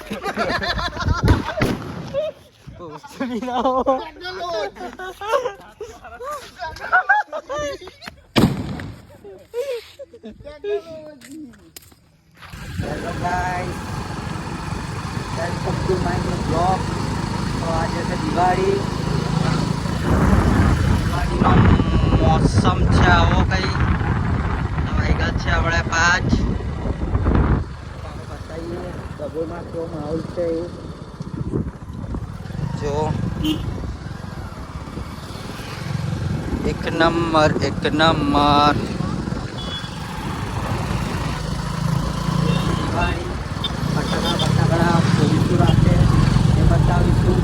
Hello guys, welcome to my new vlog. તો આજે છે દિવાળી. મોસમ છે આવો કઈ વાગ્યા છે આપણે 5. બતાવીએ ડબોમાં કેવો માહોલ છે એવું જો. એક નંબર ફટાકડા ફોડીશું રાતે એ બતાવીશું.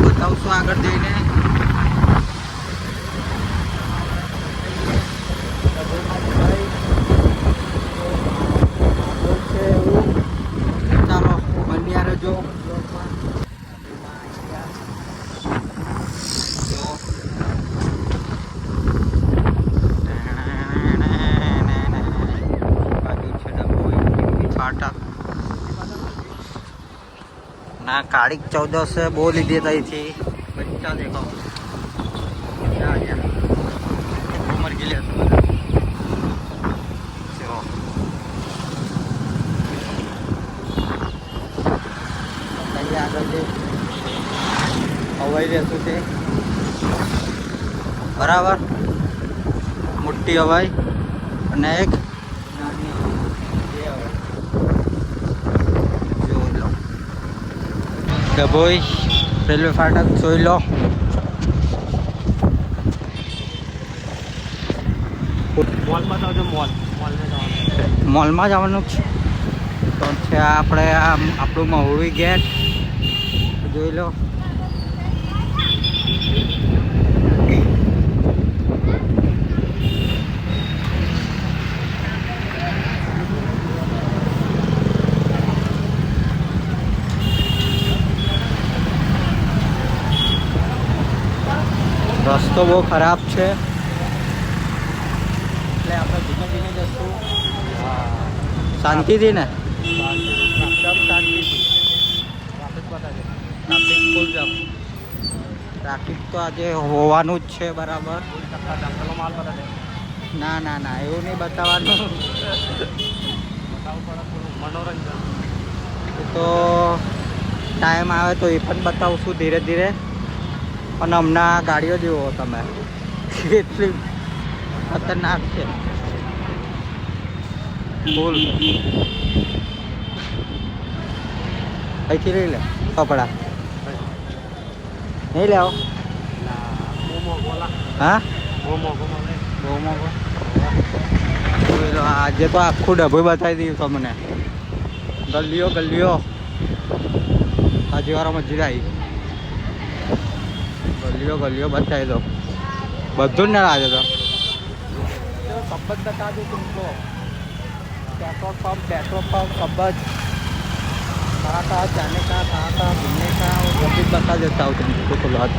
બતાવશું આગળ જઈને. ચાલો બન્યા રહેજો. ना काड़ी 14 से बोल ही देता थी बच्चा देखो उमर के लिए हवाई रहती थे बराबर मोटी हवाई અને એક ડભોઈ રેલવે ફાટક જોઈ લો. મોલમાં જવાનું તો છે આપણે આપણું મહુડી ગેટ જોઈ લો. રસ્તો બહુ ખરાબ છે એટલે આપણે ધીમે ધીમે જશું. શાંતિથી ને ટ્રાફિક તો આજે હોવાનું જ છે બરાબર. ના ના ના એવું નહીં બતાવવાનું. મનોરંજન તો ટાઈમ આવે તો એ પણ બતાવશું ધીરે ધીરે. પણ હમણાં ગાડીઓ જેવો તમે એટલી ખતરનાક છે ફૂલ. અહીંથી લઈ લે કપડા નહીં લેવો. હા બહુ મોંઘો. આજે તો આખું ડબ્બું બતાવી દીધું તમને. ગલીઓ હાજીવારા મસ્જિદ આવી. गलियों बताई दो બધું ના આજે તો सबज बता दूँ तुमको. पेट्रोल पंप सबज कहाँ जाने का कहाँ घूमने का वो भी बता देता हूँ तुमको. तो बात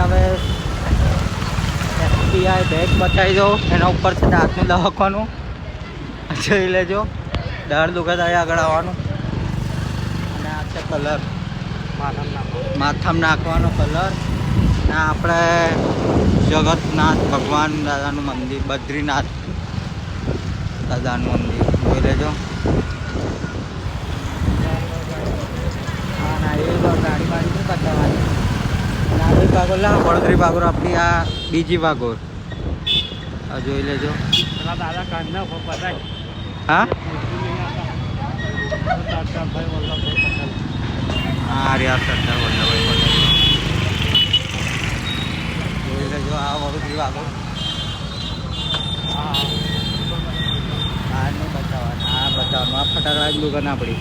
હવે SBI બેગ બતાવી દો. એના ઉપર છે દાંતનું દવાખાનું જોઈ લેજો. દર દુખત આવે આગળ આવવાનું. અને આ છે કલર માથામાં નાખવાનો કલર. ને આપણે જગતનાથ ભગવાન દાદાનું મંદિર બદ્રીનાથ દાદાનું મંદિર જોઈ લેજો. હા ના એ ગાડી નહીં બતાવવાની. નાની ભાગોર વડોદરી ભાગોર આપણી આ બીજી ભાગોર જોઈ લેજો. હા હા રહ્યા સરદાર વલ્લભભાઈ પટેલ જોઈ લેજો. આ વડોદરી ભાગોર આ નહીં બતાવવાનું. આ બતાવવાનું. આ ફટાકડા જ દુકાન આપણી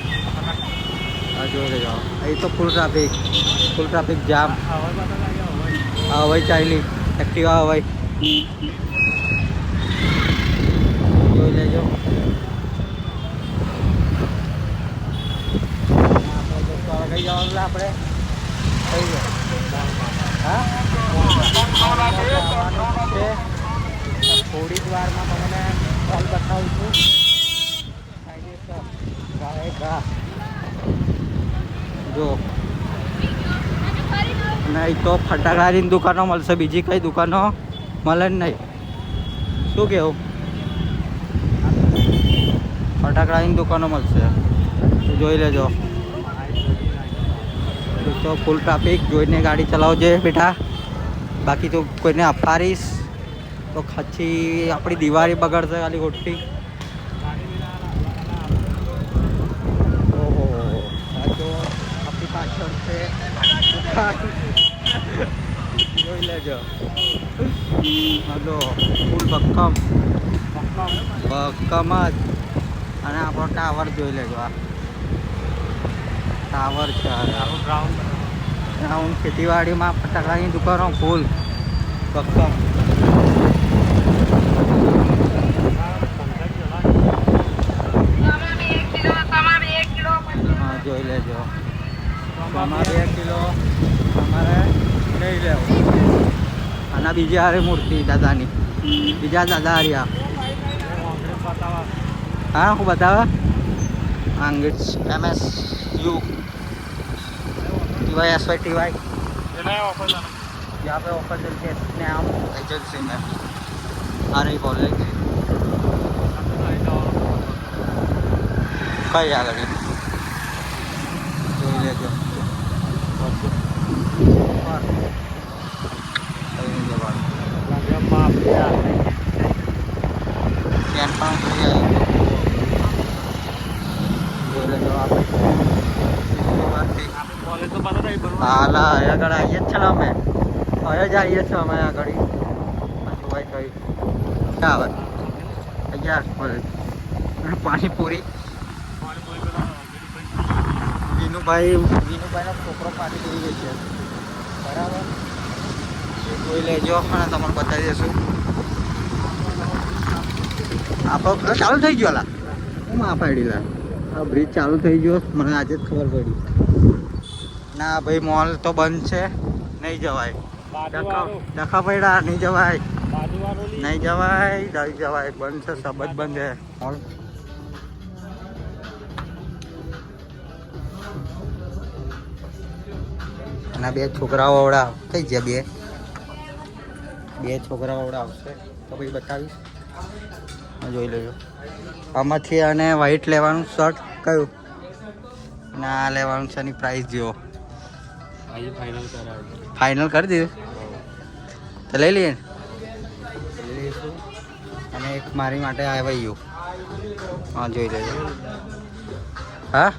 આ જોઈ લેજો. અહીં તો ફૂલ ટ્રાફિક જામ. હા ભાઈ ચાલી એક્ટિવા ભાઈ જોઈ લેજો કઈ જવાનું આપણે કઈ હા થોડી જ વારમાં તમને હોલ બતાવું છું જો નહીં તો ફટાકડાની દુકાનો મળશે બીજી કઈ દુકાનો મળે જ નહીં શું કેવું ફટાકડાની દુકાનો મળશે જોઈ લેજો તો ફૂલ ટ્રાફિક જોઈને ગાડી ચલાવજે બેટા બાકી તો કોઈને અફારીશ તો પછી આપણી દિવાળી બગડશે ખાલી ખોટી ઓહો આ તો આપણી પાછળ છે જોઈ લેજો હલો ફૂલ ભક્કમ ભક્કમ જ અને આપણો ટાવર જોઈ લેજો આ ટાવર છે ગ્રાઉન્ડ ખેતીવાડીમાં ફટાકડાની દુકાનો ફૂલ ભક્કમ હા જોઈ લેજો આમાં 2 કિલો અમારે લઈ લેવો અને બીજી હારે મૂર્તિ દાદાની બીજા દાદા હાર્યા હા હું બતાવા આંગીટ્સ MS you TY SY TY यहाँ पे ऑफर चलती है अपने आप एजेंसी में आ रही कॉलेज कई आ गई જોઈ લેજો હાલા આગળ આવીએ જ છે ને અમે હવે જ આવીએ છીએ અમે આગળ ભાઈ કઈ ક્યાં આવે અહીંયા કોલેજ પાણીપુરી વિનુભાઈનો છોકરો પાણીપુરી ગઈ છે બરાબર એ જોઈ લેજો અને તમને બતાવી દઈશું આપણો ચાલુ થઈ ગયો લા હું માં પાડી લા આ બ્રિજ ચાલુ થઈ ગયો મને આજે જ ખબર પડી ના ભાઈ મોલ તો બંધ છે નહીં જવાય ડખા પડ્યા નહીં જવાય નહીં જવાય બંધ છે સબ જ બંધ છે મોલ અને 2 છોકરાઓ આવડા કઈ ગયા 2 છોકરાઓ આવડા આવશે તો ભાઈ બતાવીશ જોઈ લેજો આમાંથી અને વ્હાઈટ લેવાનું શર્ટ કયું ના લેવાનું છે એની પ્રાઇસ જો ફાઇનલ કરી દીધું તો લઈ લઈએ અને એક મારી માટે આવી ગયું હા જોઈ લેજો હા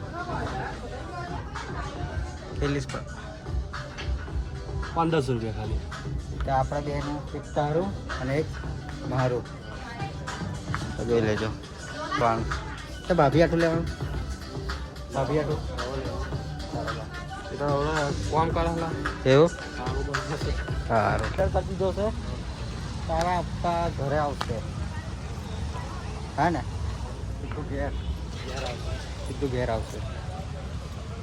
કેટલી 1500 રૂપિયા ખાલી તો આપણા બેનું એક તારું અને એક મારું તો જોઈ લેજો પણ તો ભાભી આટલું લેવાનું ભાભી આટલું કોમ કરેલા એવું સારું કરી દીધો છે તારા આપવા ઘરે આવશે હા ને સીધું ઘેર આવશે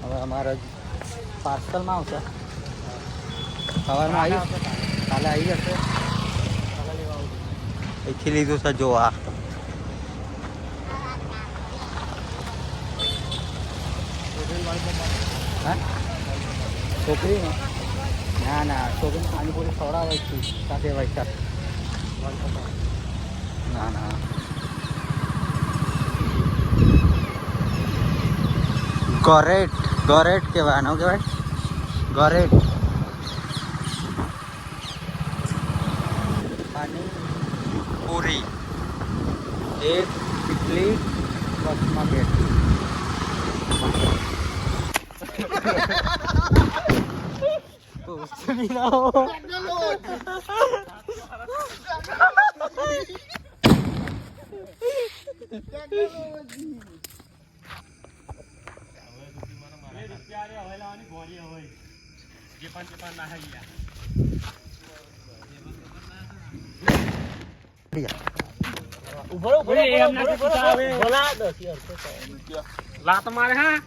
હવે અમારે પાર્સલમાં આવશે સવારમાં આવી કાલે આવી જશે અહીંથી લીધું છે જો આ હા છોકરી ના છોકરીને પાણીપુરી ખવડાવે છે સાથે વૈસા ના ગરેટ કહેવાય આનો કહેવાય ગરેટ પાણીપુરી એક ઇડલી બસમાં બેઠી જે પણ ના લાત મારે હા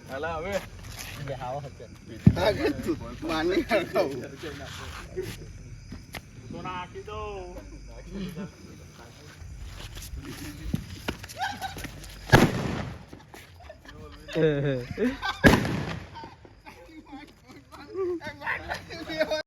તો નાખી દો